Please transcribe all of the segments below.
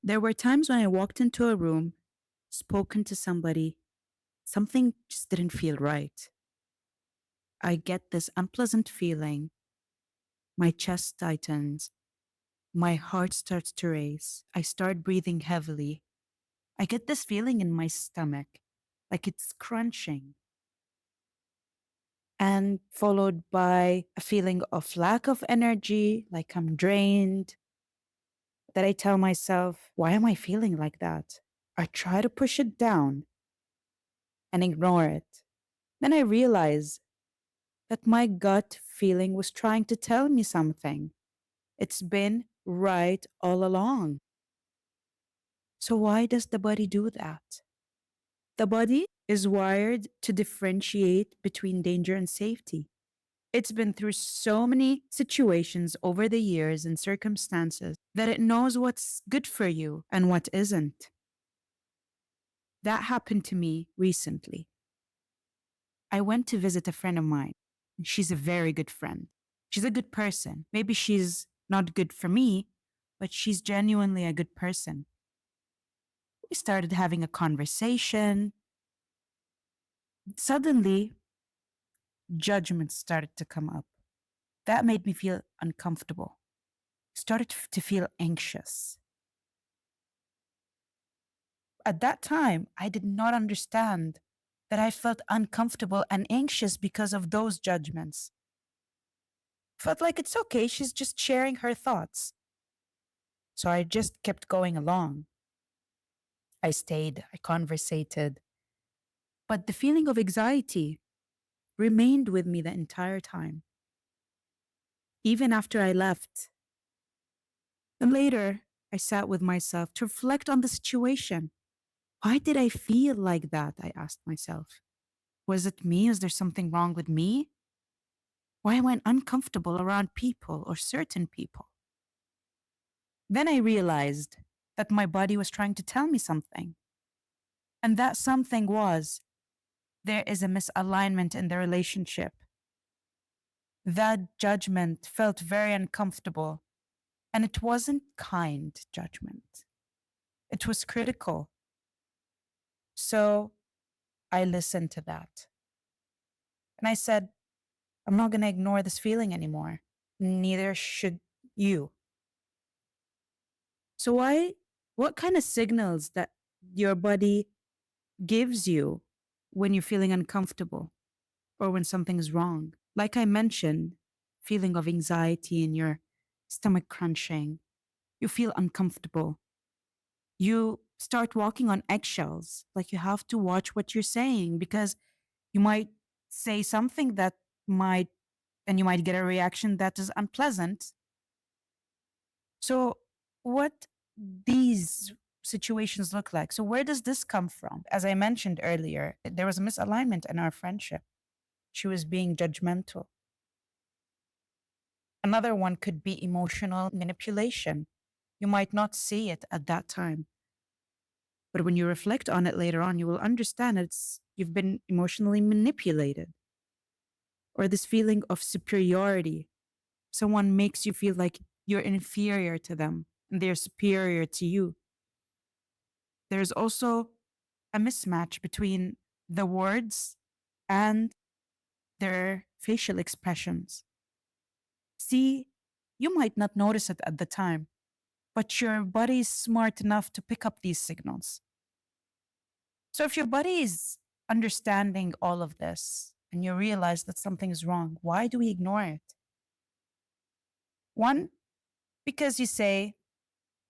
There were times when I walked into a room, spoken to somebody, something just didn't feel right. I get this unpleasant feeling, my chest tightens, my heart starts to race, I start breathing heavily. I get this feeling in my stomach, like it's crunching, and followed by a feeling of lack of energy, like I'm drained. That I tell myself, why am I feeling like that? I try to push it down and ignore it. Then I realize that my gut feeling was trying to tell me something. It's been right all along. So, why does the body do that? The body is wired to differentiate between danger and safety. It's been through so many situations over the years and circumstances that it knows what's good for you and what isn't. That happened to me recently. I went to visit a friend of mine. She's a very good friend. She's a good person. Maybe she's not good for me, but she's genuinely a good person. We started having a conversation. Suddenly, judgments started to come up. That made me feel uncomfortable. Started to feel anxious. At that time, I did not understand that I felt uncomfortable and anxious because of those judgments. Felt like it's okay, she's just sharing her thoughts. So I just kept going along. I stayed, I conversated. But the feeling of anxiety remained with me the entire time, even after I left. And later, I sat with myself to reflect on the situation. Why did I feel like that? I asked myself. Was it me? Is there something wrong with me? Why am I uncomfortable around people or certain people? Then I realized that my body was trying to tell me something. And that something was there is a misalignment in the relationship. That judgment felt very uncomfortable, and it wasn't kind judgment. It was critical. So I listened to that. And I said, I'm not going to ignore this feeling anymore. Neither should you. So what kind of signals that your body gives you when you're feeling uncomfortable or when something is wrong? Like I mentioned, feeling of anxiety in your stomach crunching, you feel uncomfortable. You start walking on eggshells, like you have to watch what you're saying because you might say something that might, and you might get a reaction that is unpleasant. So, what these situations look like? So, where does this come from? As I mentioned earlier, there was a misalignment in our friendship. She was being judgmental. Another one could be emotional manipulation. You might not see it at that time, but when you reflect on it later on, you will understand you've been emotionally manipulated. Or this feeling of superiority. Someone makes you feel like you're inferior to them and they're superior to you. There's also a mismatch between the words and their facial expressions. See, you might not notice it at the time, but your body is smart enough to pick up these signals. So if your body is understanding all of this and you realize that something is wrong, why do we ignore it? One, because you say,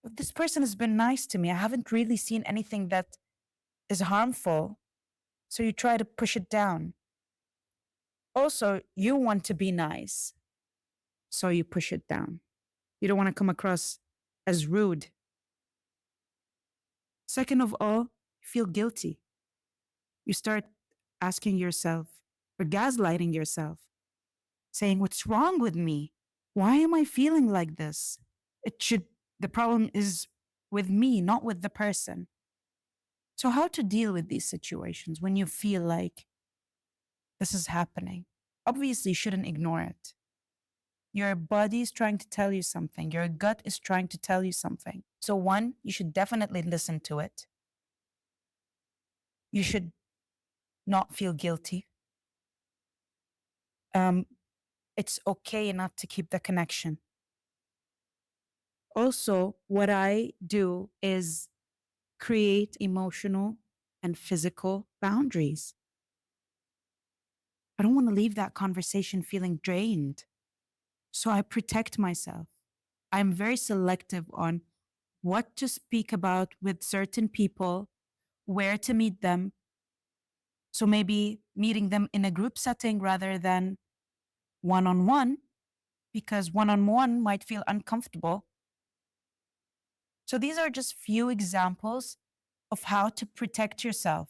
this person has been nice to me. I haven't really seen anything that is harmful. So you try to push it down. Also, you want to be nice. So you push it down. You don't want to come across as rude. Second of all, you feel guilty. You start asking yourself or gaslighting yourself, saying, what's wrong with me? Why am I feeling like this? The problem is with me, not with the person. So, how to deal with these situations when you feel like this is happening? Obviously, you shouldn't ignore it. Your body is trying to tell you something, your gut is trying to tell you something. So, one, you should definitely listen to it. You should not feel guilty. Um, it's okay not to keep the connection. Also, what I do is create emotional and physical boundaries. I don't want to leave that conversation feeling drained. So I protect myself. I'm very selective on what to speak about with certain people, where to meet them. So maybe meeting them in a group setting rather than one on one, because one on one might feel uncomfortable. So these are just few examples of how to protect yourself.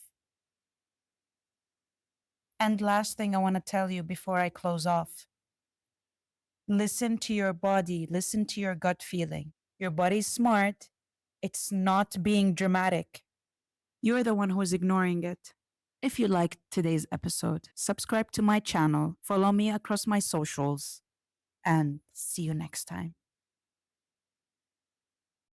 And last thing I want to tell you before I close off, listen to your body, listen to your gut feeling. Your body's smart. It's not being dramatic. You're the one who is ignoring it. If you liked today's episode, subscribe to my channel, follow me across my socials, and see you next time.